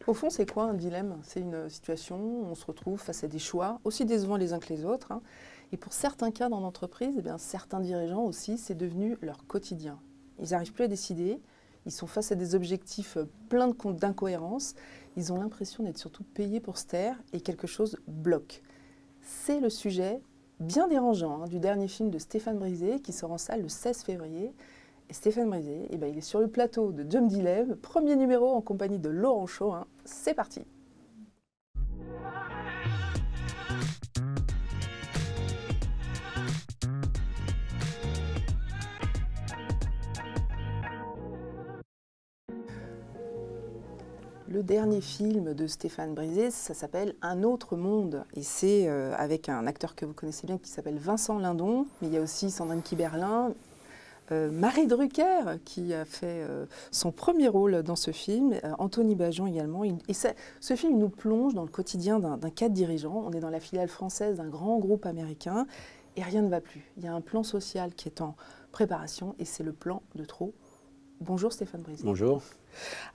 Au fond, c'est quoi un dilemme? C'est une situation où on se retrouve face à des choix, aussi décevants les uns que les autres. Hein. Et pour certains cas dans l'entreprise, eh bien, certains dirigeants aussi, c'est devenu leur quotidien. Ils n'arrivent plus à décider, ils sont face à des objectifs pleins d'incohérences, ils ont l'impression d'être surtout payés pour se taire et quelque chose bloque. C'est le sujet bien dérangeant du dernier film de Stéphane Brisé qui sort en salle le 16 février. Et Stéphane Brisé, il est sur le plateau de Jump Dilemme, premier numéro en compagnie de Laurent Chaud. C'est parti. Le dernier film de Stéphane Brisé, ça s'appelle Un autre monde. Et c'est avec un acteur que vous connaissez bien qui s'appelle Vincent Lindon. Mais il y a aussi Sandrine Kiberlin, Marie Drucker qui a fait son premier rôle dans ce film, Anthony Bajon également. Et ce film nous plonge dans le quotidien d'un cadre dirigeant. On est dans la filiale française d'un grand groupe américain et rien ne va plus. Il y a un plan social qui est en préparation et c'est le plan de trop. Bonjour Stéphane Brisé. Bonjour.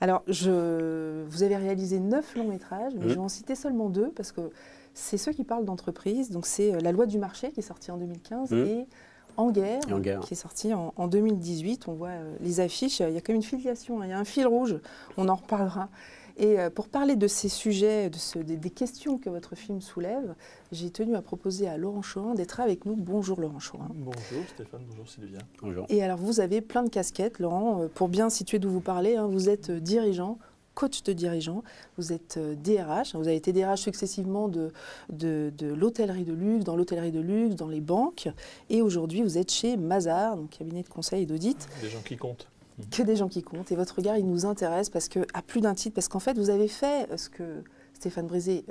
Alors, vous avez réalisé 9 longs métrages, mais je vais en citer seulement 2 parce que c'est ceux qui parlent d'entreprise. Donc c'est La loi du marché qui est sorti en 2015 et En guerre, qui est sorti en 2018. On voit les affiches, il y a comme une filiation, il y a un fil rouge, on en reparlera. Et pour parler de ces sujets, des questions que votre film soulève, j'ai tenu à proposer à Laurent Chaud d'être avec nous. Bonjour Laurent Chaud. Bonjour Stéphane, bonjour Sylvia. Bonjour. Et alors vous avez plein de casquettes, Laurent, pour bien situer d'où vous parlez. Vous êtes dirigeant, coach de dirigeant, vous êtes DRH, vous avez été DRH successivement de l'hôtellerie de luxe, dans l'hôtellerie de luxe, dans les banques, et aujourd'hui vous êtes chez Mazars, donc cabinet de conseil et d'audit. Des gens qui comptent. Que des gens qui comptent, et votre regard il nous intéresse parce que, à plus d'un titre, parce qu'en fait vous avez fait ce que Stéphane Brisé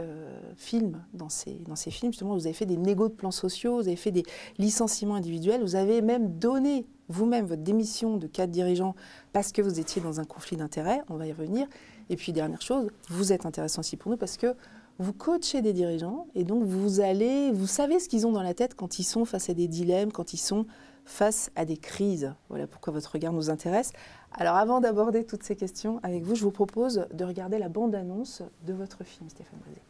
filme dans ses films, justement vous avez fait des négos de plans sociaux, vous avez fait des licenciements individuels, vous avez même donné vous-même votre démission de cadre dirigeant parce que vous étiez dans un conflit d'intérêts, on va y revenir. Et puis dernière chose, vous êtes intéressant aussi pour nous parce que vous coachez des dirigeants et donc vous savez ce qu'ils ont dans la tête quand ils sont face à des dilemmes, quand ils sont face à des crises. Voilà pourquoi votre regard nous intéresse. Alors avant d'aborder toutes ces questions avec vous, je vous propose de regarder la bande-annonce de votre film, Stéphane Brisé.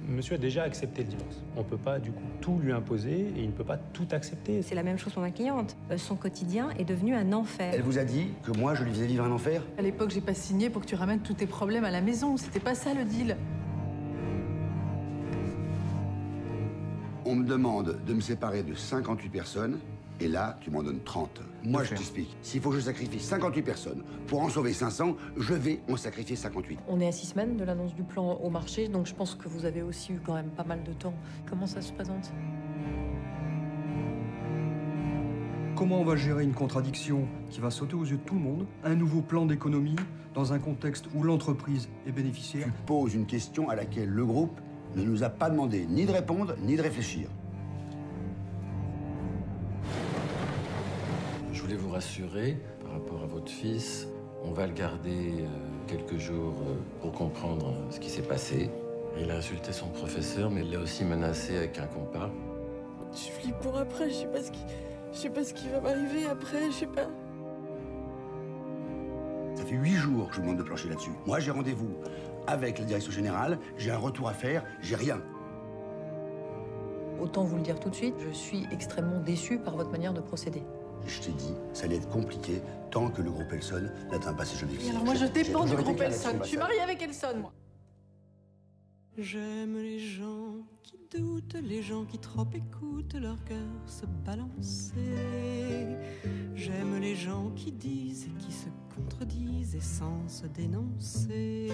Monsieur a déjà accepté le divorce. On ne peut pas du coup tout lui imposer et il ne peut pas tout accepter. C'est la même chose pour ma cliente. Son quotidien est devenu un enfer. Elle vous a dit que moi je lui faisais vivre un enfer? À l'époque, j'ai pas signé pour que tu ramènes tous tes problèmes à la maison. C'était pas ça le deal. On me demande de me séparer de 58 personnes et là tu m'en donnes 30. Moi je t'explique, s'il faut que je sacrifie 58 personnes pour en sauver 500, je vais en sacrifier 58. On est à 6 semaines de l'annonce du plan au marché, donc je pense que vous avez aussi eu quand même pas mal de temps. Comment ça se présente? Comment on va gérer une contradiction qui va sauter aux yeux de tout le monde? Un nouveau plan d'économie dans un contexte où l'entreprise est bénéficiaire? Tu poses une question à laquelle le groupe ne nous a pas demandé ni de répondre, ni de réfléchir. Je voulais vous rassurer par rapport à votre fils. On va le garder quelques jours pour comprendre ce qui s'est passé. Il a insulté son professeur, mais il l'a aussi menacé avec un compas. Je flippe pour après, je sais pas ce qui va m'arriver après, je sais pas. Ça fait 8 jours que je vous demande de plancher là-dessus. Moi j'ai rendez-vous avec la direction générale, j'ai un retour à faire, j'ai rien. Autant vous le dire tout de suite, je suis extrêmement déçue par votre manière de procéder. Je t'ai dit, ça allait être compliqué tant que le groupe Elson n'atteint pas ses objectifs. Alors moi je dépends du groupe Elson. Je suis mariée avec Elson, moi. J'aime les gens qui doutent, les gens qui trop écoutent leur cœur se balancer. J'aime les gens qui disent et qui se contredisent et sans se dénoncer.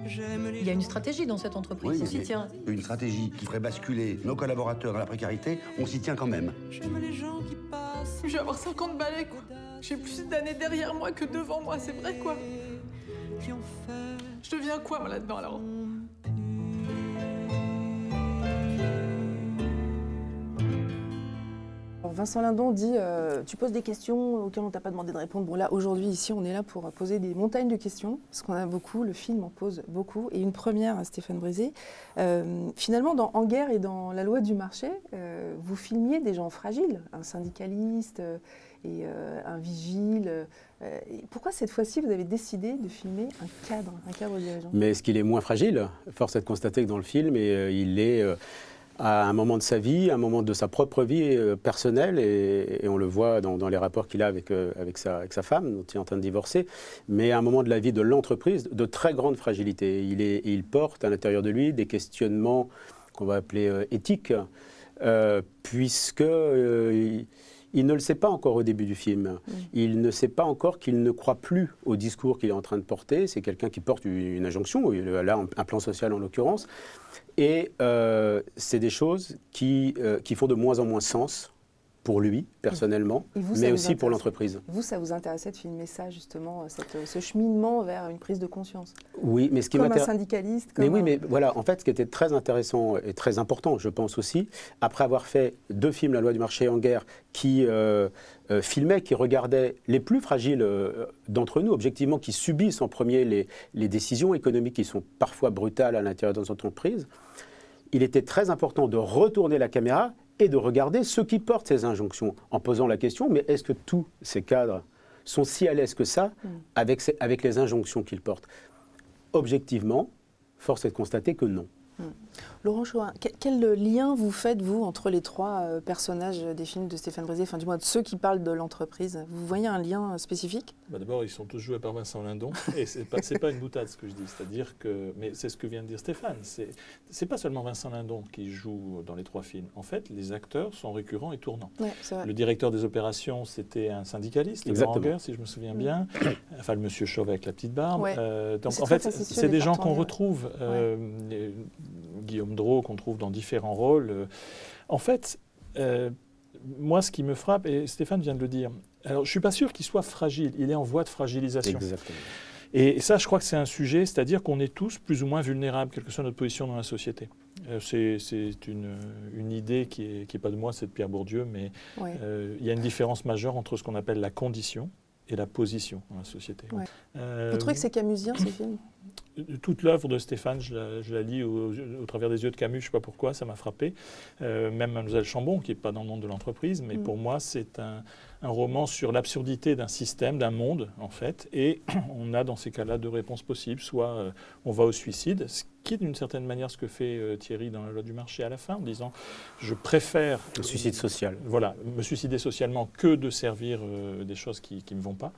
Il y a une stratégie dans cette entreprise, Oui, on s'y tient. Une stratégie qui ferait basculer nos collaborateurs dans la précarité, on s'y tient quand même. J'aime les gens qui passent. Je vais avoir 50 balais, quoi. J'ai plus d'années derrière moi que devant moi, c'est vrai, quoi. Qui ont fait. Je deviens quoi, moi, là-dedans, alors? Vincent Lindon dit tu poses des questions auxquelles on ne t'a pas demandé de répondre. Bon là, aujourd'hui, ici, on est là pour poser des montagnes de questions, parce qu'on a beaucoup, le film en pose beaucoup. Et une première à Stéphane Brisé. Finalement, dans En guerre et dans La loi du marché, vous filmiez des gens fragiles, un syndicaliste. et un vigile. Pourquoi cette fois-ci vous avez décidé de filmer un cadre dirigeant? Mais est-ce qu'il est moins fragile? Force est de constater que dans le film, il est à un moment de sa vie, à un moment de sa propre vie personnelle, et on le voit dans les rapports qu'il a avec sa femme, dont il est en train de divorcer, mais à un moment de la vie de l'entreprise, de très grande fragilité. Il porte à l'intérieur de lui des questionnements qu'on va appeler éthiques, puisque il ne le sait pas encore au début du film. Il ne sait pas encore qu'il ne croit plus au discours qu'il est en train de porter. C'est quelqu'un qui porte une injonction, là un plan social en l'occurrence. Et c'est des choses qui font de moins en moins sens pour lui, personnellement, mais aussi pour l'entreprise. Vous, ça vous intéressait de filmer ça, justement, ce cheminement vers une prise de conscience? Oui, mais ce qui comme un syndicaliste mais voilà, en fait, ce qui était très intéressant et très important, je pense aussi, après avoir fait 2 films, La loi du marché et En guerre, qui filmaient, qui regardaient les plus fragiles d'entre nous, objectivement, qui subissent en premier les décisions économiques qui sont parfois brutales à l'intérieur de nos entreprises, il était très important de retourner la caméra et de regarder ceux qui portent ces injonctions, en posant la question, mais est-ce que tous ces cadres sont si à l'aise que ça avec les injonctions qu'ils portent? Objectivement, force est de constater que non. Laurent Chohin, quel lien vous faites, vous, entre les 3 personnages des films de Stéphane Brisé, enfin du moins de ceux qui parlent de l'entreprise? Vous voyez un lien spécifique? D'abord, ils sont tous joués par Vincent Lindon, et c'est pas une boutade ce que je dis, c'est-à-dire que, mais c'est ce que vient de dire Stéphane, c'est pas seulement Vincent Lindon qui joue dans les 3 films. En fait, les acteurs sont récurrents et tournants. Ouais, c'est vrai. Le directeur des opérations, c'était un syndicaliste, Laurent Guerre, si je me souviens bien, enfin le monsieur chauve avec la petite barbe. Ouais. Donc en fait, c'est des gens qu'on retrouve. Guillaume Drault, qu'on trouve dans différents rôles. En fait, moi, ce qui me frappe, et Stéphane vient de le dire, alors je ne suis pas sûr qu'il soit fragile, il est en voie de fragilisation. Exactement. Et ça, je crois que c'est un sujet, c'est-à-dire qu'on est tous plus ou moins vulnérables, quelle que soit notre position dans la société. C'est une idée qui est pas de moi, c'est de Pierre Bourdieu, mais il y a une différence majeure entre ce qu'on appelle la condition et la position dans la société. Ouais. Vous trouvez que c'est camusien, ce film? Toute l'œuvre de Stéphane, je la lis au travers des yeux de Camus, je ne sais pas pourquoi, ça m'a frappé. Même Mademoiselle Chambon, qui n'est pas dans le monde de l'entreprise, mais pour moi, c'est un roman sur l'absurdité d'un système, d'un monde, en fait. Et on a dans ces cas-là 2 réponses possibles. Soit on va au suicide, ce qui est d'une certaine manière ce que fait Thierry dans La loi du marché à la fin, en disant je préfère... Le suicide social. Voilà, me suicider socialement que de servir des choses qui ne me vont pas.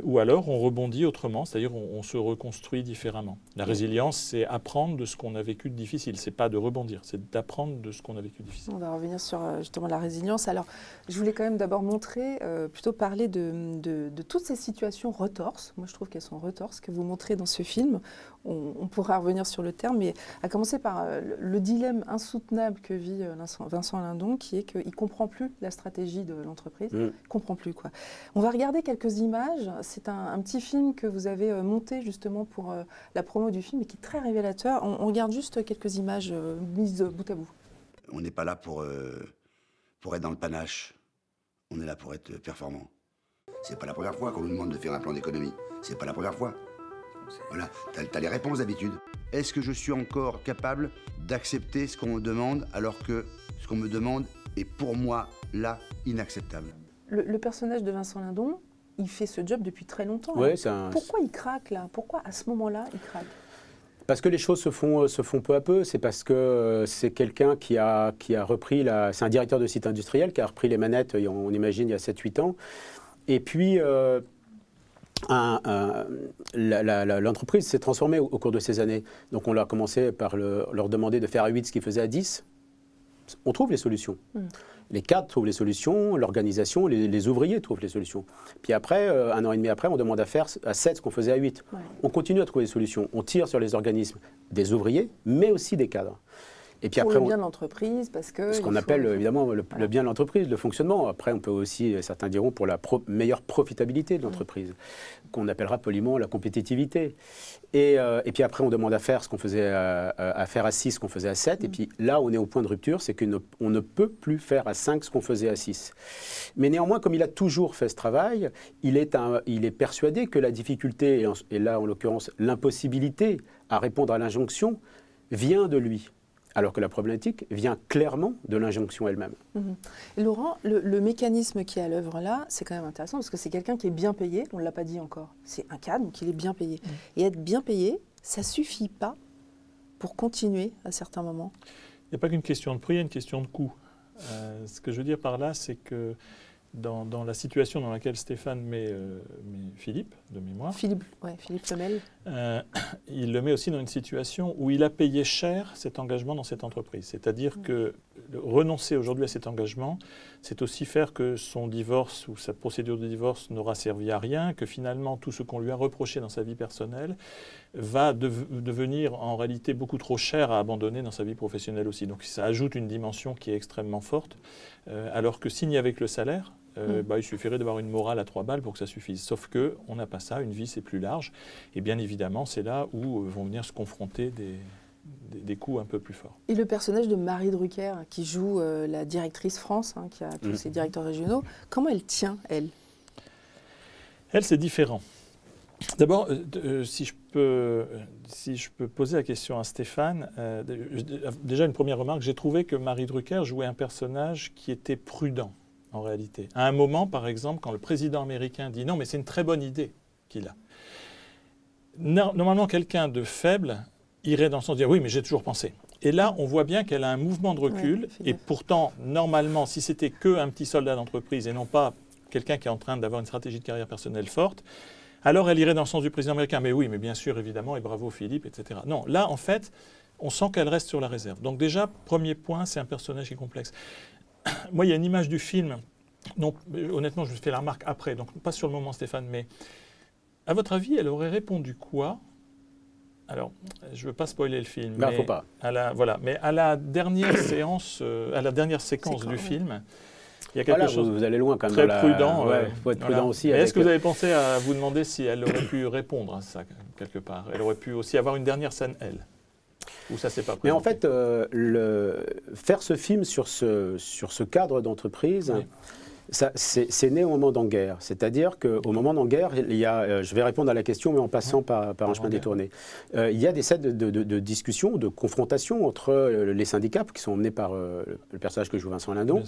Ou alors on rebondit autrement, c'est-à-dire on se reconstruit différemment. La résilience, c'est apprendre de ce qu'on a vécu de difficile. C'est pas de rebondir, c'est d'apprendre de ce qu'on a vécu de difficile. On va revenir sur justement la résilience. Alors, je voulais quand même d'abord montrer, plutôt parler de toutes ces situations retorses. Moi, je trouve qu'elles sont retorses que vous montrez dans ce film. On pourra revenir sur le terme, mais à commencer par le dilemme insoutenable que vit Vincent Lindon, qui est qu'il ne comprend plus la stratégie de l'entreprise. Il ne comprend plus, quoi. On va regarder quelques images. C'est un petit film que vous avez monté justement pour la promo du film et qui est très révélateur. On regarde juste quelques images mises bout à bout. On n'est pas là pour être dans le panache. On est là pour être performant. C'est pas la première fois qu'on nous demande de faire un plan d'économie. C'est pas la première fois. Voilà, t'as les réponses d'habitude. Est-ce que je suis encore capable d'accepter ce qu'on me demande alors que ce qu'on me demande est pour moi, là, inacceptable? Le personnage de Vincent Lindon, il fait ce job depuis très longtemps. Ouais, Pourquoi il craque là? Pourquoi à ce moment-là il craque? Parce que les choses se font peu à peu. C'est parce que c'est quelqu'un qui a repris, c'est un directeur de site industriel qui a repris les manettes, on imagine, il y a 7-8 ans. Et puis, l'entreprise s'est transformée au cours de ces années. Donc on a commencé par leur demander de faire à 8 ce qu'ils faisaient à 10. On trouve les solutions. Les cadres trouvent les solutions, l'organisation, les ouvriers trouvent les solutions. Puis après, 1 an et demi après, on demande à faire à 7 ce qu'on faisait à 8. Ouais. On continue à trouver des solutions. On tire sur les organismes des ouvriers, mais aussi des cadres. Et puis après, le bien de l'entreprise, parce que... Ce qu'on appelle évidemment le bien de l'entreprise, le fonctionnement. Après, on peut aussi, certains diront, pour la meilleure profitabilité de l'entreprise, qu'on appellera poliment la compétitivité. Et puis après, on demande à faire ce qu'on faisait à faire à 6, ce qu'on faisait à 7. Et puis là, on est au point de rupture, c'est qu'on ne peut plus faire à 5 ce qu'on faisait à 6. Mais néanmoins, comme il a toujours fait ce travail, il est persuadé que la difficulté, et là, en l'occurrence, l'impossibilité à répondre à l'injonction, vient de lui. alors que la problématique vient clairement de l'injonction elle-même. Et Laurent, le mécanisme qui est à l'œuvre là, c'est quand même intéressant parce que c'est quelqu'un qui est bien payé, on ne l'a pas dit encore, c'est un cadre, donc il est bien payé. Et être bien payé, ça ne suffit pas pour continuer à certains moments. Il n'y a pas qu'une question de prix, il y a une question de coût. Ce que je veux dire par là, c'est que dans la situation dans laquelle Stéphane met Philippe, de mémoire, Philippe Lemel, il le met aussi dans une situation où il a payé cher cet engagement dans cette entreprise. C'est-à-dire que renoncer aujourd'hui à cet engagement, c'est aussi faire que son divorce ou sa procédure de divorce n'aura servi à rien, que finalement tout ce qu'on lui a reproché dans sa vie personnelle va devenir en réalité beaucoup trop cher à abandonner dans sa vie professionnelle aussi. Donc ça ajoute une dimension qui est extrêmement forte, alors que signer avec le salaire, il suffirait d'avoir une morale à 3 balles pour que ça suffise. Sauf qu'on n'a pas ça, une vie c'est plus large. Et bien évidemment, c'est là où vont venir se confronter des coups un peu plus forts. Et le personnage de Marie Drucker, qui joue la directrice France, qui a tous ses directeurs régionaux, comment elle tient, elle? Elle, c'est différent. D'abord, si je peux poser la question à Stéphane, déjà une première remarque, j'ai trouvé que Marie Drucker jouait un personnage qui était prudent, en réalité. À un moment, par exemple, quand le président américain dit « non, mais c'est une très bonne idée qu'il a », normalement, quelqu'un de faible irait dans le sens de dire « oui, mais j'ai toujours pensé ». Et là, on voit bien qu'elle a un mouvement de recul, et pourtant, normalement, si c'était qu'un petit soldat d'entreprise et non pas quelqu'un qui est en train d'avoir une stratégie de carrière personnelle forte, alors elle irait dans le sens du président américain. Mais oui, mais bien sûr, évidemment, et bravo Philippe, etc. Non, là, en fait, on sent qu'elle reste sur la réserve. Donc déjà, premier point, c'est un personnage qui est complexe. Moi, il y a une image du film, donc honnêtement, je me fais la remarque après, donc pas sur le moment, Stéphane, mais à votre avis, elle aurait répondu quoi? Alors, je ne veux pas spoiler le film, mais faut pas. Mais à la dernière séance, à la dernière séquence du film, il y a quelque chose vous allez loin quand même. Très prudent. Il faut être prudent aussi. Est-ce que vous avez pensé à vous demander si elle aurait pu répondre à ça quelque part? Elle aurait pu aussi avoir une dernière scène, elle? Ou ça s'est pas présenté? Mais en fait, faire ce film sur ce cadre d'entreprise, c'est né au moment d'en-guerre. C'est-à-dire qu'au moment d'en-guerre, il y a, je vais répondre à la question, mais en passant par un chemin détourné. Il y a des scènes de discussion, de confrontation entre les syndicats, qui sont menés par le personnage que joue Vincent Lindon,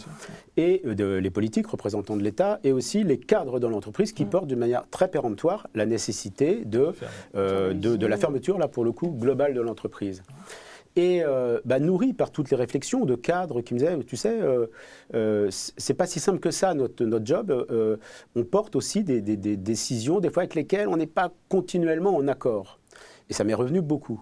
et les politiques, représentants de l'État, et aussi les cadres dans l'entreprise qui portent d'une manière très péremptoire la nécessité de la fermeture, là pour le coup, globale de l'entreprise. Et nourri par toutes les réflexions de cadres qui me disaient, tu sais, c'est pas si simple que ça notre job, on porte aussi des décisions, des fois avec lesquelles on n'est pas continuellement en accord. Et ça m'est revenu beaucoup.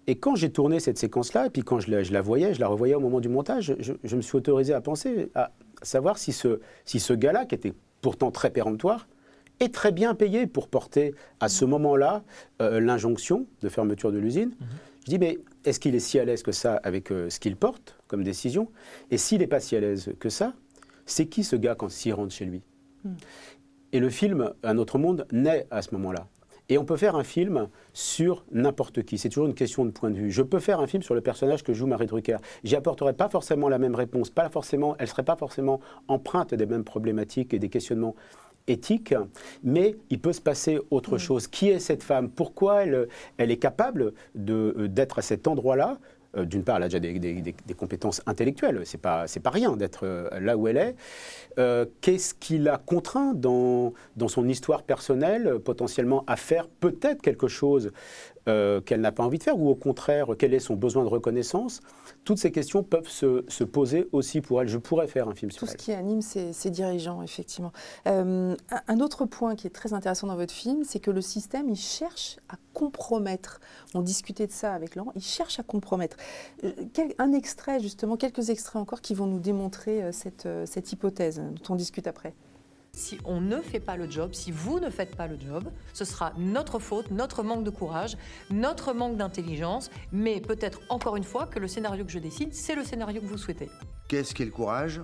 Et quand j'ai tourné cette séquence-là, et puis quand je la voyais, je la revoyais au moment du montage, je me suis autorisé à penser, à savoir si ce gars-là, qui était pourtant très péremptoire, est très bien payé pour porter à ce moment-là l'injonction de fermeture de l'usine. Je dis, mais est-ce qu'il est si à l'aise que ça avec ce qu'il porte comme décision? Et s'il n'est pas si à l'aise que ça, c'est qui ce gars quand s'il rentre chez lui? Et le film Un autre monde naît à ce moment-là. Et on peut faire un film sur n'importe qui. C'est toujours une question de point de vue. Je peux faire un film sur le personnage que joue Marie Drucker. J'y apporterai pas forcément la même réponse. Elle ne serait pas forcément empreinte des mêmes problématiques et des questionnements éthique, mais il peut se passer autre chose. Qui est cette femme? Pourquoi elle est capable d'être à cet endroit-là? D'une part, elle a déjà des compétences intellectuelles, c'est pas rien d'être là où elle est. Qu'est-ce qui l'a contraint dans son histoire personnelle, potentiellement à faire peut-être quelque chose qu'elle n'a pas envie de faire, ou au contraire, quel est son besoin de reconnaissance? Toutes ces questions peuvent se poser aussi pour elle. Je pourrais faire un film sur elle. Tout ce qui anime ces dirigeants, effectivement. Un autre point qui est très intéressant dans votre film, c'est que le système, il cherche à compromettre. On discutait de ça avec Laurent, il cherche à compromettre. Un extrait, justement, quelques extraits encore qui vont nous démontrer cette hypothèse dont on discute après. Si on ne fait pas le job, si vous ne faites pas le job, ce sera notre faute, notre manque de courage, notre manque d'intelligence, mais peut-être encore une fois que le scénario que je dessine, c'est le scénario que vous souhaitez. Qu'est-ce qu'est le courage?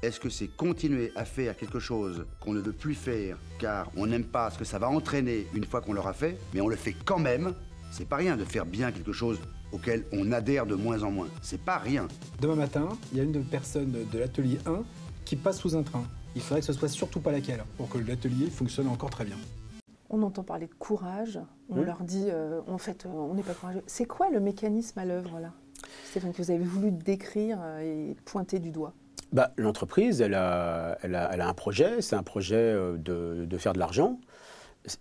Est-ce que c'est continuer à faire quelque chose qu'on ne veut plus faire car on n'aime pas ce que ça va entraîner une fois qu'on l'aura fait, mais on le fait quand même? C'est pas rien de faire bien quelque chose auquel on adhère de moins en moins. C'est pas rien. Demain matin, il y a une personne de l'atelier 1 qui passe sous un train. Il faudrait que ce soit surtout pas laquelle, pour que l'atelier fonctionne encore très bien. On entend parler de courage, on leur dit, en fait, on n'est pas courageux. C'est quoi le mécanisme à l'œuvre, là? Stéphane, que vous avez voulu décrire et pointer du doigt? L'entreprise, elle a un projet, c'est un projet de faire de l'argent.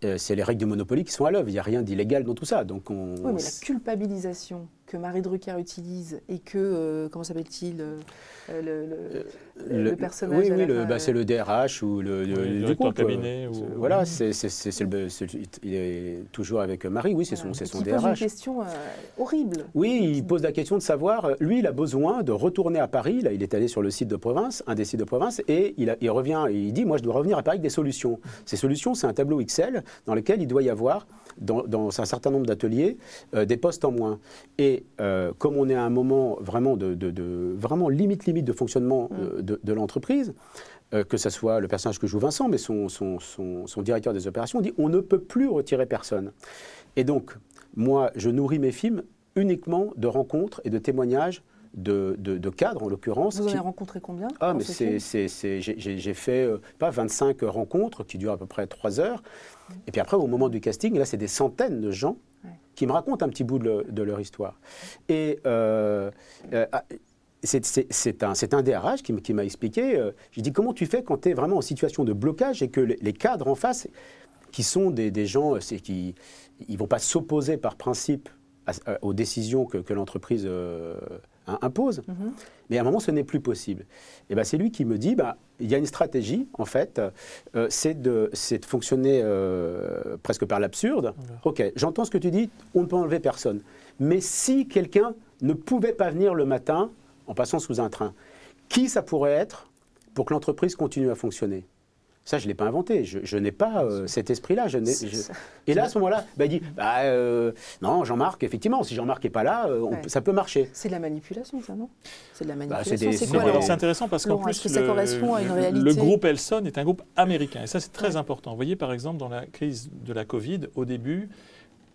C'est les règles du Monopoly qui sont à l'œuvre. Il n'y a rien d'illégal dans tout ça. Donc oui, mais la culpabilisation que Marie Drucker utilise et que, comment s'appelle-t-il, le personnage c'est le DRH ou le directeur de cabinet. Voilà, il est toujours avec Marie, oui, c'est son DRH. Il pose une question horrible. Oui, il pose la question de savoir, lui, il a besoin de retourner à Paris. Là, il est allé sur le site de province, un des sites de province, et il revient, et il dit, moi, je dois revenir à Paris avec des solutions. Ces solutions, c'est un tableau Excel dans lequel il doit y avoir, dans un certain nombre d'ateliers, des postes en moins. Et comme on est à un moment vraiment vraiment limite de fonctionnement de l'entreprise, que ce soit le personnage que joue Vincent, mais son directeur des opérations, dit on ne peut plus retirer personne. Et donc, moi, je nourris mes films uniquement de rencontres et de témoignages de cadres, en l'occurrence. Vous en avez rencontré combien? Mais j'ai fait 25 rencontres qui durent à peu près 3 heures. Et puis après, au moment du casting, là, c'est des centaines de gens qui me racontent un petit bout de leur histoire. Et c'est un DRH qui m'a expliqué, j'ai dit comment tu fais quand tu es vraiment en situation de blocage et que les cadres en face, qui sont des gens, qui ne vont pas s'opposer par principe aux décisions que l'entreprise impose, mais à un moment ce n'est plus possible. Et c'est lui qui me dit, il y a une stratégie en fait, c'est de fonctionner presque par l'absurde. Ok, j'entends ce que tu dis, on ne peut enlever personne. Mais si quelqu'un ne pouvait pas venir le matin en passant sous un train, qui ça pourrait être pour que l'entreprise continue à fonctionner? Ça, je ne l'ai pas inventé. Je n'ai pas cet esprit-là. Et là, à ce moment-là, il dit non, Jean-Marc, effectivement, si Jean-Marc n'est pas là, ça peut marcher. C'est de la manipulation, ça, non? C'est de la manipulation. C'est intéressant parce qu'en plus, ça correspond à une réalité. Le groupe Elson est un groupe américain. Et ça, c'est très important. Vous voyez, par exemple, dans la crise de la Covid, au début,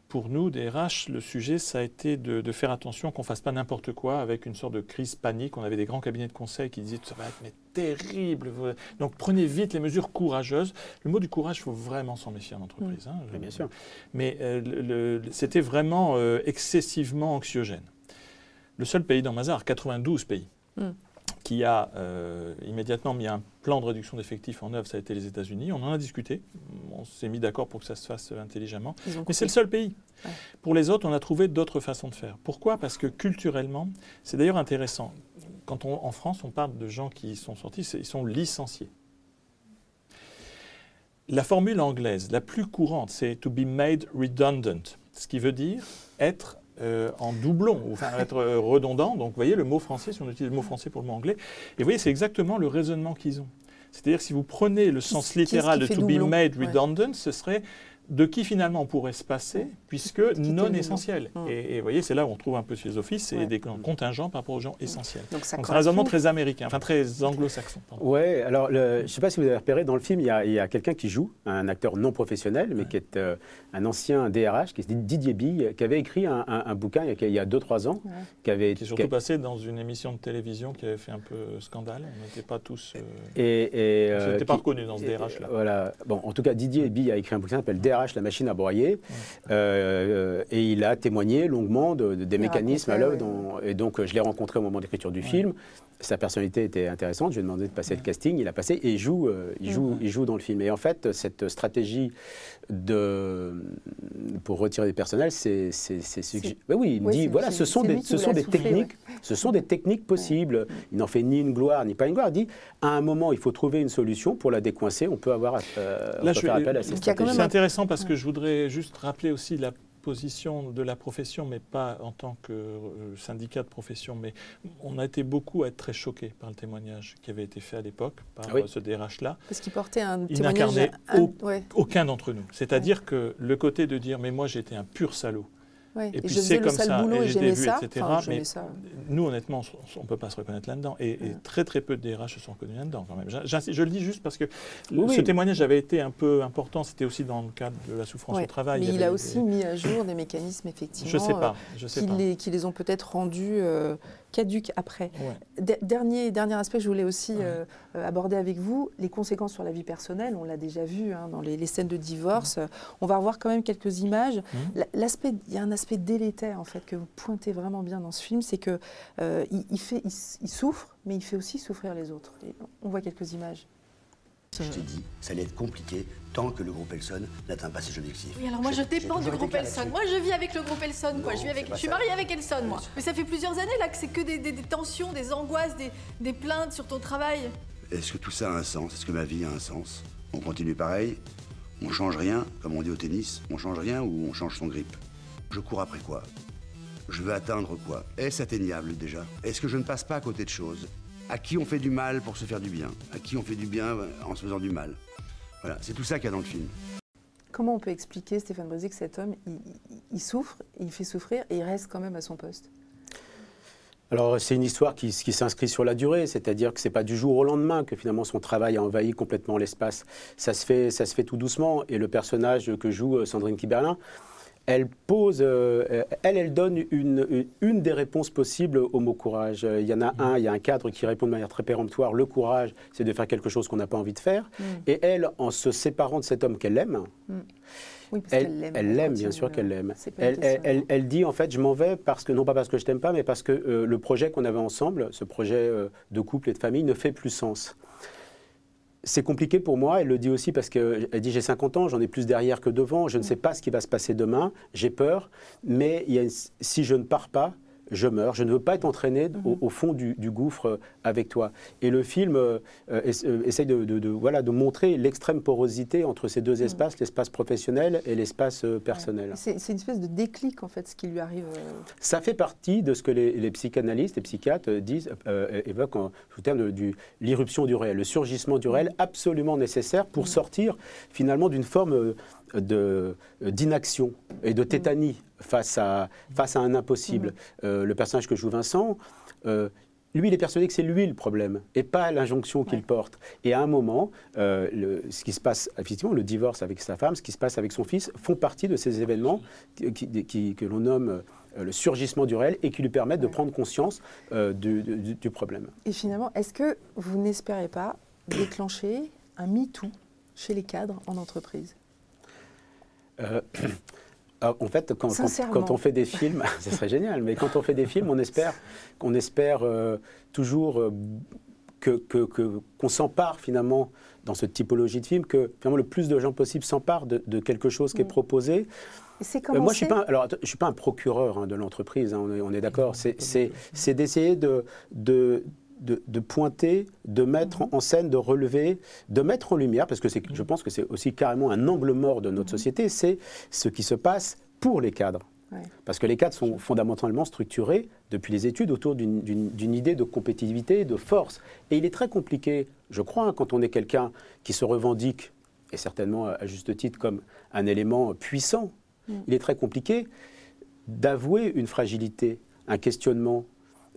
pour nous, des RH, le sujet, ça a été de faire attention qu'on ne fasse pas n'importe quoi avec une sorte de crise panique. On avait des grands cabinets de conseil qui disaient ça va être terrible. Donc prenez vite les mesures courageuses. Le mot du courage, il faut vraiment s'en méfier en entreprise. Bien sûr. Mais c'était vraiment excessivement anxiogène. Le seul pays dans Mazars, 92 pays, qui a immédiatement mis un plan de réduction d'effectifs en œuvre, ça a été les États-Unis. On en a discuté. On s'est mis d'accord pour que ça se fasse intelligemment. Mais c'est le seul pays. Ouais. Pour les autres, on a trouvé d'autres façons de faire. Pourquoi? Parce que culturellement, c'est d'ailleurs intéressant. Quand en France, on parle de gens qui sont sortis, ils sont licenciés. La formule anglaise la plus courante, c'est « to be made redundant », ce qui veut dire être en doublon, enfin être redondant. Donc, vous voyez, le mot français, si on utilise le mot français pour le mot anglais, et vous voyez, c'est exactement le raisonnement qu'ils ont. C'est-à-dire, si vous prenez le sens littéral de « to be made redundant », ce serait de qui finalement on pourrait se passer, puisque non essentiel. Et vous voyez, c'est là où on trouve un peu ces offices, c'est des contingents par rapport aux gens essentiels. Donc c'est un raisonnement très américain, enfin très anglo-saxon. Oui, alors je ne sais pas si vous avez repéré, dans le film, il y a quelqu'un qui joue, un acteur non professionnel, mais qui est un ancien DRH, qui est Didier Bille, qui avait écrit un bouquin il y a 2-3 ans. Qui est surtout passé dans une émission de télévision qui avait fait un peu scandale. On n'était pas tous... on n'était pas reconnus dans ce DRH-là. Voilà. Bon, en tout cas, Didier Bille a écrit un bouquin qui s'appelle DRH, la machine à broyer, et il a témoigné longuement des mécanismes à l'œuvre. Et donc, je l'ai rencontré au moment d'écriture du film. Sa personnalité était intéressante. Je lui ai demandé de passer le casting. Il a passé et il joue dans le film. Et en fait, cette stratégie pour retirer des personnels, oui, il dit voilà, ce sont des techniques. Ce sont des techniques possibles. Il n'en fait ni une gloire ni pas une gloire. Il dit à un moment, il faut trouver une solution pour la décoincer. On peut faire appel à ces stratégies. C'est intéressant parce que je voudrais juste rappeler aussi la position de la profession, mais pas en tant que syndicat de profession, mais on a été beaucoup à être très choqués par le témoignage qui avait été fait à l'époque par ce DRH-là. Parce qu'il portait un témoignage... Il n'incarnait aucun d'entre nous. C'est-à-dire que le côté de dire « mais moi j'étais un pur salaud », et puis c'est comme ça, et j'étais vu, etc. Mais nous, honnêtement, on ne peut pas se reconnaître là-dedans. Et très très peu de DRH se sont reconnus là-dedans quand même. Je le dis juste parce que ce témoignage avait été un peu important. C'était aussi dans le cadre de la souffrance au travail. Mais il a aussi mis à jour des mécanismes, effectivement, je sais pas. Qui les ont peut-être rendus caduque après. Ouais. Dernier aspect que je voulais aussi aborder avec vous, les conséquences sur la vie personnelle, on l'a déjà vu dans les scènes de divorce. On va revoir quand même quelques images. Il y a un aspect délétère en fait que vous pointez vraiment bien dans ce film, c'est que il souffre, mais il fait aussi souffrir les autres. Et on voit quelques images. Je t'ai dit, ça allait être compliqué tant que le groupe Elson n'atteint pas ses objectifs. Oui, alors moi je dépends du groupe Elson. Moi je vis avec le groupe Elson, quoi. Je suis mariée avec Elson, moi. Mais ça fait plusieurs années là que c'est que des tensions, des angoisses, des plaintes sur ton travail. Est-ce que tout ça a un sens? Est-ce que ma vie a un sens? On continue pareil? On change rien, comme on dit au tennis? On change rien ou on change son grip? Je cours après quoi? Je veux atteindre quoi? Est-ce atteignable déjà? Est-ce que je ne passe pas à côté de choses? À qui on fait du mal pour se faire du bien? À qui on fait du bien en se faisant du mal? Voilà, c'est tout ça qu'il y a dans le film. Comment on peut expliquer, Stéphane Brisé, que cet homme, il souffre, il fait souffrir et il reste quand même à son poste? Alors c'est une histoire qui s'inscrit sur la durée, c'est-à-dire que ce n'est pas du jour au lendemain que finalement son travail a envahi complètement l'espace. Ça se fait tout doucement, et le personnage que joue Sandrine Kiberlin, elle donne une des réponses possibles au mot courage. Il y en a il y a un cadre qui répond de manière très péremptoire. Le courage, c'est de faire quelque chose qu'on n'a pas envie de faire. Et elle, en se séparant de cet homme qu'elle aime, oui, elle l'aime, bien sûr qu'elle l'aime. Elle dit, en fait, je m'en vais, non pas parce que je t'aime pas, mais parce que le projet qu'on avait ensemble, ce projet de couple et de famille, ne fait plus sens. C'est compliqué pour moi, elle le dit aussi parce qu'elle dit j'ai 50 ans, j'en ai plus derrière que devant, je ne sais pas ce qui va se passer demain, j'ai peur, mais si je ne pars pas, je meurs, je ne veux pas être entraîné au fond du gouffre avec toi. Et le film essaye de montrer l'extrême porosité entre ces deux espaces, l'espace professionnel et l'espace personnel. C'est une espèce de déclic en fait, ce qui lui arrive. Ça fait partie de ce que les psychanalystes, les psychiatres évoquent sous le terme de l'irruption du réel, le surgissement du réel absolument nécessaire pour sortir finalement d'une forme d'inaction et de tétanie face à un impossible. Le personnage que joue Vincent, lui, il est persuadé que c'est lui le problème et pas l'injonction qu'il porte. Et à un moment, ce qui se passe, effectivement, le divorce avec sa femme, ce qui se passe avec son fils, font partie de ces événements que l'on nomme le surgissement du réel et qui lui permettent de prendre conscience du problème. Et finalement, est-ce que vous n'espérez pas déclencher un MeToo chez les cadres en entreprise? En fait, quand on fait des films, ce serait génial, mais quand on fait des films, on espère toujours qu'on s'empare finalement dans cette typologie de film, que finalement le plus de gens possible s'emparent de quelque chose qui est proposé. Moi, je ne suis pas un procureur de l'entreprise, on est d'accord. C'est d'essayer de pointer, de mettre en scène, de relever, de mettre en lumière, parce que je pense que c'est aussi carrément un angle mort de notre société, c'est ce qui se passe pour les cadres. Parce que les cadres sont fondamentalement structurés depuis les études autour d'une idée de compétitivité, de force. Et il est très compliqué, je crois, quand on est quelqu'un qui se revendique, et certainement à juste titre comme un élément puissant, il est très compliqué d'avouer une fragilité, un questionnement,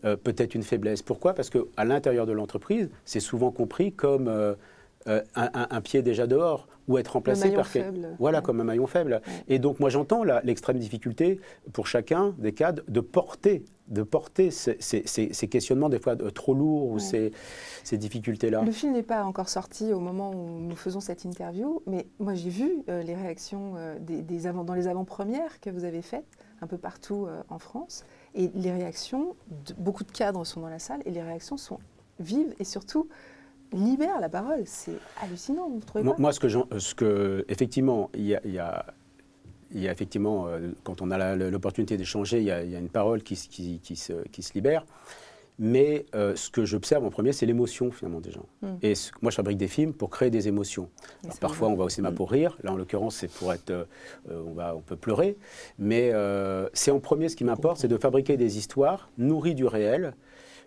peut-être une faiblesse. Pourquoi? Parce qu'à l'intérieur de l'entreprise, c'est souvent compris comme un pied déjà dehors, ou être remplacé par comme un maillon faible. Et donc moi j'entends l'extrême difficulté pour chacun des cadres de porter ces questionnements des fois trop lourds ou ces difficultés-là. Le film n'est pas encore sorti au moment où nous faisons cette interview, mais moi j'ai vu les réactions dans les avant-premières que vous avez faites un peu partout en France. Et les réactions, beaucoup de cadres sont dans la salle et les réactions sont vives et surtout libèrent la parole. C'est hallucinant, vous ne trouvez pas? Moi, effectivement, il y a effectivement, quand on a l'opportunité d'échanger, il y a une parole qui se libère. Mais ce que j'observe en premier, c'est l'émotion finalement des gens. Et moi, je fabrique des films pour créer des émotions. Alors, parfois, on va au cinéma pour rire. Là, en l'occurrence, c'est pour être, on peut pleurer. Mais c'est en premier ce qui m'importe, c'est de fabriquer des histoires nourries du réel,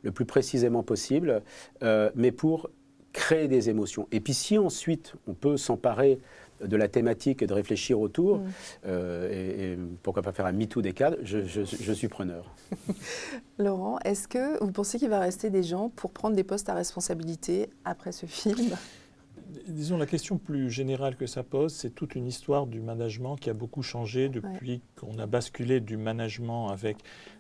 le plus précisément possible, mais pour créer des émotions. Et puis, si ensuite on peut s'emparer de la thématique et de réfléchir autour, et pourquoi pas faire un MeToo des cadres, je suis preneur. Laurent, est-ce que vous pensez qu'il va rester des gens pour prendre des postes à responsabilité après ce film? Disons, la question plus générale que ça pose, c'est toute une histoire du management qui a beaucoup changé depuis qu'on a basculé du management avec...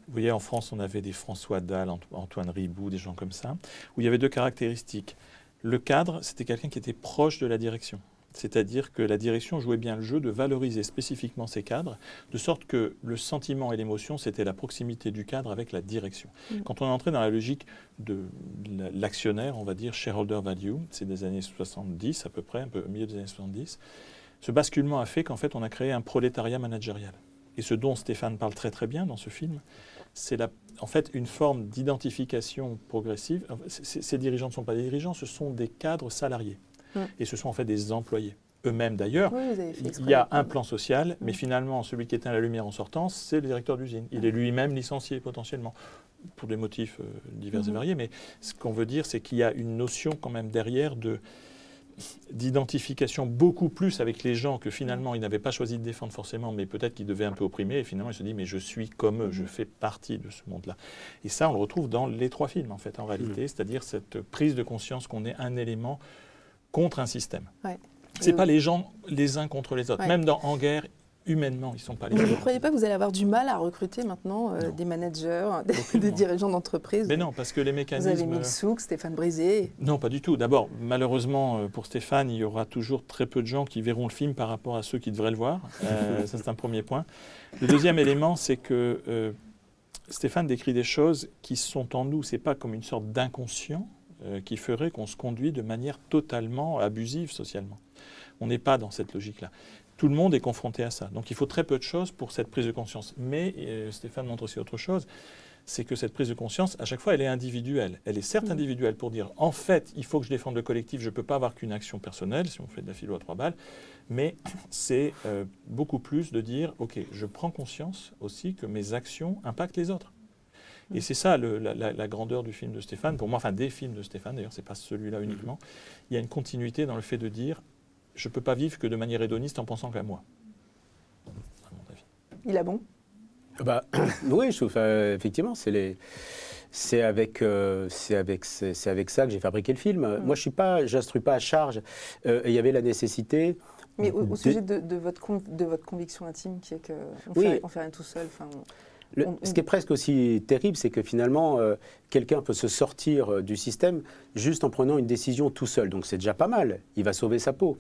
Vous voyez, en France, on avait des François Dalle, Antoine Riboud, des gens comme ça, où il y avait deux caractéristiques. Le cadre, c'était quelqu'un qui était proche de la direction. C'est-à-dire que la direction jouait bien le jeu de valoriser spécifiquement ses cadres, de sorte que le sentiment et l'émotion, c'était la proximité du cadre avec la direction. Quand on est entré dans la logique de l'actionnaire, on va dire shareholder value, c'est des années 70 à peu près, un peu au milieu des années 70, ce basculement a fait qu'en fait, on a créé un prolétariat managérial. Et ce dont Stéphane parle très très bien dans ce film, c'est en fait une forme d'identification progressive. Ces dirigeants ne sont pas des dirigeants, ce sont des cadres salariés. Et ce sont en fait des employés. Eux-mêmes d'ailleurs, il y a un plan social, mais finalement celui qui éteint la lumière en sortant, c'est le directeur d'usine. Il est lui-même licencié potentiellement, pour des motifs divers et variés, mais ce qu'on veut dire, c'est qu'il y a une notion quand même derrière d'identification beaucoup plus avec les gens que finalement ils n'avaient pas choisi de défendre forcément, mais peut-être qu'ils devaient un peu opprimer, et finalement il se dit mais je suis comme eux, je fais partie de ce monde-là. Et ça on le retrouve dans les trois films en fait en réalité, c'est-à-dire cette prise de conscience qu'on est un élément contre un système. C'est pas les gens les uns contre les autres. Même dans En guerre, humainement, ils sont pas les mêmes. Vous ne croyez pas que vous allez avoir du mal à recruter maintenant des managers, des dirigeants d'entreprise? Mais non, parce que les mécanismes... Vous avez Émile Souk, Stéphane Brisé. Non, pas du tout. D'abord, malheureusement, pour Stéphane, il y aura toujours très peu de gens qui verront le film par rapport à ceux qui devraient le voir. Ça, c'est un premier point. Le deuxième élément, c'est que Stéphane décrit des choses qui sont en nous. Ce n'est pas comme une sorte d'inconscient qui ferait qu'on se conduit de manière totalement abusive socialement. On n'est pas dans cette logique-là. Tout le monde est confronté à ça. Donc il faut très peu de choses pour cette prise de conscience. Mais Stéphane montre aussi autre chose, c'est que cette prise de conscience, à chaque fois, elle est individuelle. Elle est certes individuelle pour dire, en fait, il faut que je défende le collectif, je ne peux pas avoir qu'une action personnelle, si on fait de la philo à 3 balles, mais c'est beaucoup plus de dire, OK, je prends conscience aussi que mes actions impactent les autres. Et c'est ça la grandeur du film de Stéphane. Pour moi, enfin des films de Stéphane, d'ailleurs, ce n'est pas celui-là uniquement. Il y a une continuité dans le fait de dire je ne peux pas vivre que de manière hédoniste en pensant qu'à moi. À mon avis. Il a bon oui, je trouve, effectivement, c'est avec ça que j'ai fabriqué le film. Moi, j'instruis pas à charge. Il y avait la nécessité... Mais au sujet de votre conviction intime, qui est qu'on fait rien tout seul... Ce qui est presque aussi terrible, c'est que finalement, quelqu'un peut se sortir du système juste en prenant une décision tout seul. Donc c'est déjà pas mal, il va sauver sa peau.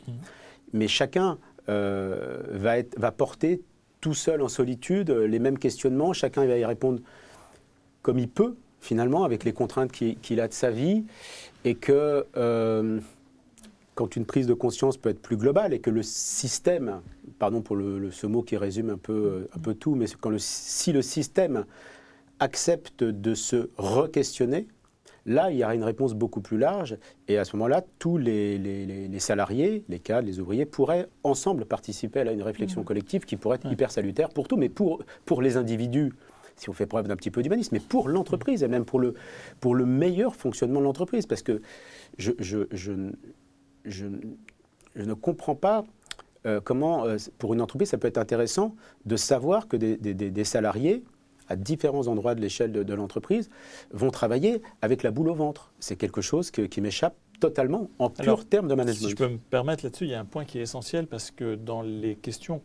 Mais chacun va porter tout seul en solitude les mêmes questionnements, chacun va y répondre comme il peut, finalement, avec les contraintes qu'il a de sa vie, et que quand une prise de conscience peut être plus globale et que le système, pardon pour ce mot qui résume un peu tout, mais si le système accepte de se re-questionner, là, il y aura une réponse beaucoup plus large. Et à ce moment-là, tous les salariés, les cadres, les ouvriers pourraient ensemble participer à une réflexion collective qui pourrait être hyper salutaire pour tout, mais pour les individus, si on fait preuve d'un petit peu d'humanisme, mais pour l'entreprise et même pour le meilleur fonctionnement de l'entreprise. Parce que je ne comprends pas comment, pour une entreprise, ça peut être intéressant de savoir que des salariés, à différents endroits de l'échelle de l'entreprise, vont travailler avec la boule au ventre. C'est quelque chose qui m'échappe totalement en pur terme de management. Si je peux me permettre là-dessus, il y a un point qui est essentiel parce que dans les questions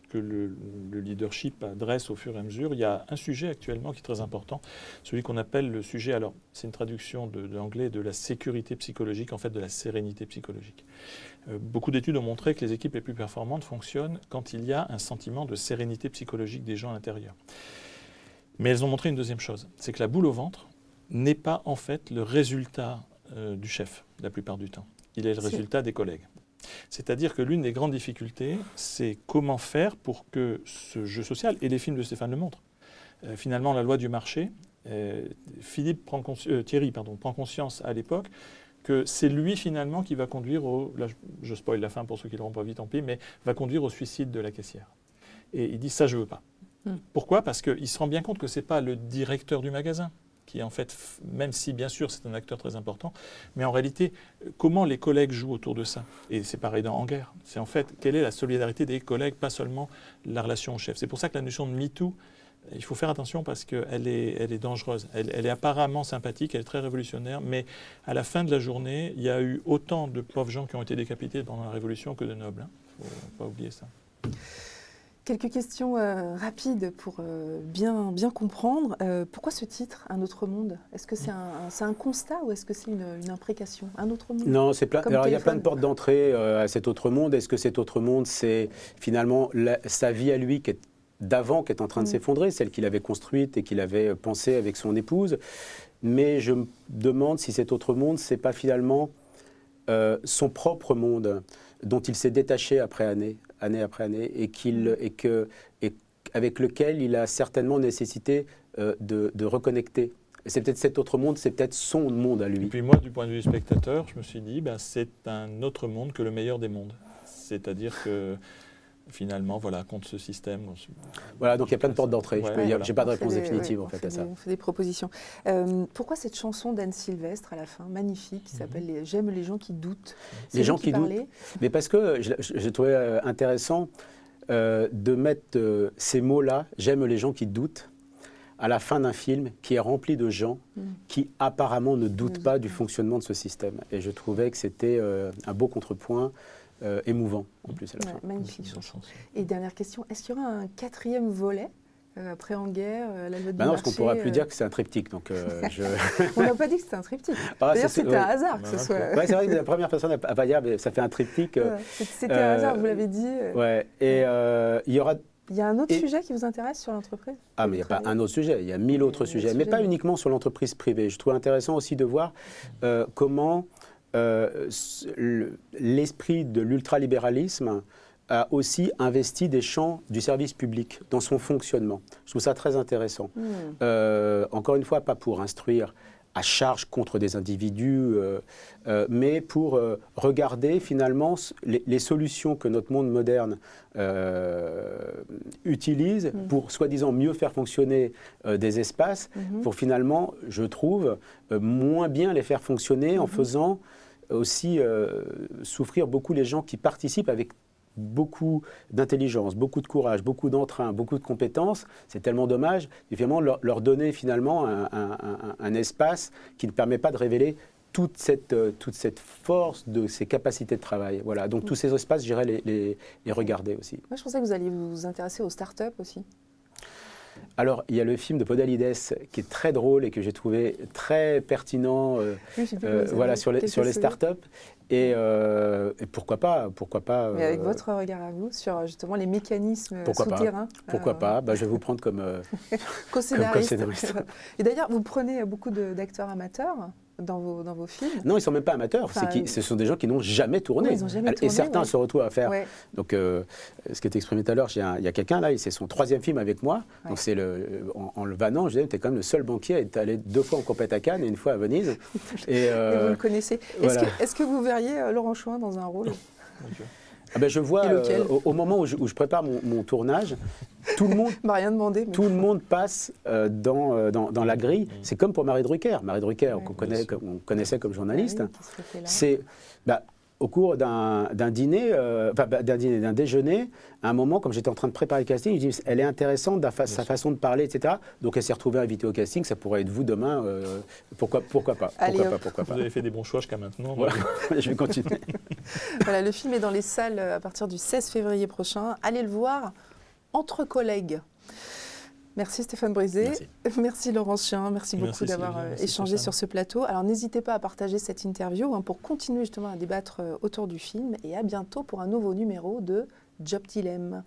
que le leadership adresse au fur et à mesure, il y a un sujet actuellement qui est très important, celui qu'on appelle le sujet, alors c'est une traduction de l'anglais, de la sécurité psychologique, en fait de la sérénité psychologique. Beaucoup d'études ont montré que les équipes les plus performantes fonctionnent quand il y a un sentiment de sérénité psychologique des gens à l'intérieur. Mais elles ont montré une deuxième chose, c'est que la boule au ventre n'est pas en fait le résultat du chef, la plupart du temps. Il est le résultat des collègues. C'est-à-dire que l'une des grandes difficultés, c'est comment faire pour que ce jeu social, et les films de Stéphane le montrent, finalement la loi du marché, Thierry prend conscience à l'époque que c'est lui finalement qui va conduire là je spoil la fin pour ceux qui ne l'auront pas vu, tant pis, mais va conduire au suicide de la caissière. Et il dit ça je ne veux pas. Pourquoi? Parce qu'il se rend bien compte que ce n'est pas le directeur du magasin qui en fait, même si bien sûr c'est un acteur très important, mais en réalité, comment les collègues jouent autour de ça? Et c'est pareil dans En guerre. C'est en fait, quelle est la solidarité des collègues, pas seulement la relation au chef. C'est pour ça que la notion de MeToo il faut faire attention parce qu'elle est dangereuse. Elle est apparemment sympathique, elle est très révolutionnaire, mais à la fin de la journée, il y a eu autant de pauvres gens qui ont été décapités pendant la Révolution que de nobles. Il ne faut pas oublier ça. Quelques questions rapides pour bien comprendre. Pourquoi ce titre, Un autre monde? Est-ce que c'est un constat ou est-ce que c'est une imprécation? Un autre monde? Non, alors il y a plein de portes d'entrée à cet autre monde. Est-ce que cet autre monde, c'est finalement sa vie à lui qui est d'avant qui est en train de s'effondrer, celle qu'il avait construite et qu'il avait pensée avec son épouse. Mais je me demande si cet autre monde, c'est pas finalement son propre monde dont il s'est détaché année après année, et avec lequel il a certainement nécessité de reconnecter. C'est peut-être cet autre monde, c'est peut-être son monde à lui. Et puis moi, du point de vue spectateur, je me suis dit, c'est un autre monde que le meilleur des mondes. C'est-à-dire que finalement, voilà, contre ce système. Voilà, donc il y a plein de portes d'entrée. Je n'ai pas de réponse définitive en fait à ça. On fait des propositions. Pourquoi cette chanson d'Anne Sylvestre à la fin, magnifique, qui s'appelle « J'aime les gens qui doutent ». Les gens qui doutent. Mais parce que j'ai trouvé intéressant de mettre ces mots-là, « J'aime les gens qui doutent », à la fin d'un film qui est rempli de gens qui apparemment ne doutent pas du fonctionnement de ce système. Et je trouvais que c'était un beau contrepoint. Émouvant en plus à la fin. Magnifique chanson. Et dernière question, est-ce qu'il y aura un 4e volet après En guerre, la loi de non, parce qu'on ne pourra plus dire que c'est un triptyque. Donc, on n'a pas dit que c'était un triptyque. D'ailleurs, c'était un hasard que ce soit. Ouais, c'est vrai que la première personne à pas dire, mais ça fait un triptyque. C'était un hasard, vous l'avez dit. Ouais. Et il y aura. Il y a un autre sujet qui vous intéresse sur l'entreprise? Ah, mais il n'y a pas un autre sujet, il y a 1000 autres sujets, mais pas uniquement sur l'entreprise privée. Je trouve intéressant aussi de voir comment l'esprit de l'ultralibéralisme a aussi investi des champs du service public dans son fonctionnement. Je trouve ça très intéressant. Encore une fois, pas pour instruire à charge contre des individus, mais pour regarder finalement les solutions que notre monde moderne utilise pour soi-disant mieux faire fonctionner des espaces, pour finalement, je trouve, moins bien les faire fonctionner en faisant aussi souffrir beaucoup les gens qui participent avec beaucoup d'intelligence, beaucoup de courage, beaucoup d'entrain, beaucoup de compétences. C'est tellement dommage de finalement leur donner finalement un espace qui ne permet pas de révéler toute cette force de ces capacités de travail. Voilà. Donc tous ces espaces, j'irais les regarder aussi. Moi, je pensais que vous alliez vous intéresser aux startups aussi. Alors, il y a le film de Podalides qui est très drôle et que j'ai trouvé très pertinent voilà, sur les startups. Et pourquoi pas Mais avec votre regard à vous sur justement les mécanismes souterrains. Pourquoi pas Je vais vous prendre comme co-scénariste. Et d'ailleurs, vous prenez beaucoup d'acteurs amateurs dans vos films? Non, ils ne sont même pas amateurs. Enfin, ce sont des gens qui n'ont jamais tourné. Oui, ils n'ont jamais tourné. Et certains se retrouvent à faire. Donc, ce qui est exprimé tout à l'heure, il y a quelqu'un là, c'est son 3e film avec moi. Donc, c'est en le vannant, je disais, tu es quand même le seul banquier à être allé 2 fois en compète à Cannes et 1 fois à Venise. Et vous le connaissez. Voilà. Est-ce que vous verriez Laurent Chouin dans un rôle? Je vois, au moment où je prépare mon tournage, tout le monde, tout le monde passe dans la grille. C'est comme pour Marie Drucker. Marie Drucker, qu'on connaissait comme journaliste. C'est au cours d'un dîner, d'un déjeuner, à un moment, comme j'étais en train de préparer le casting, je dis, elle est intéressante, sa façon de parler, etc. Donc elle s'est retrouvée invitée au casting, ça pourrait être vous demain, pourquoi pas. Vous avez fait des bons choix jusqu'à maintenant. Voilà. Je vais continuer. Voilà, le film est dans les salles à partir du 16 février prochain. Allez le voir entre collègues. Merci Stéphane Brisé, merci Laurence Chien, merci beaucoup d'avoir échangé sur ce plateau. Alors n'hésitez pas à partager cette interview pour continuer justement à débattre autour du film et à bientôt pour un nouveau numéro de Job Dilemma.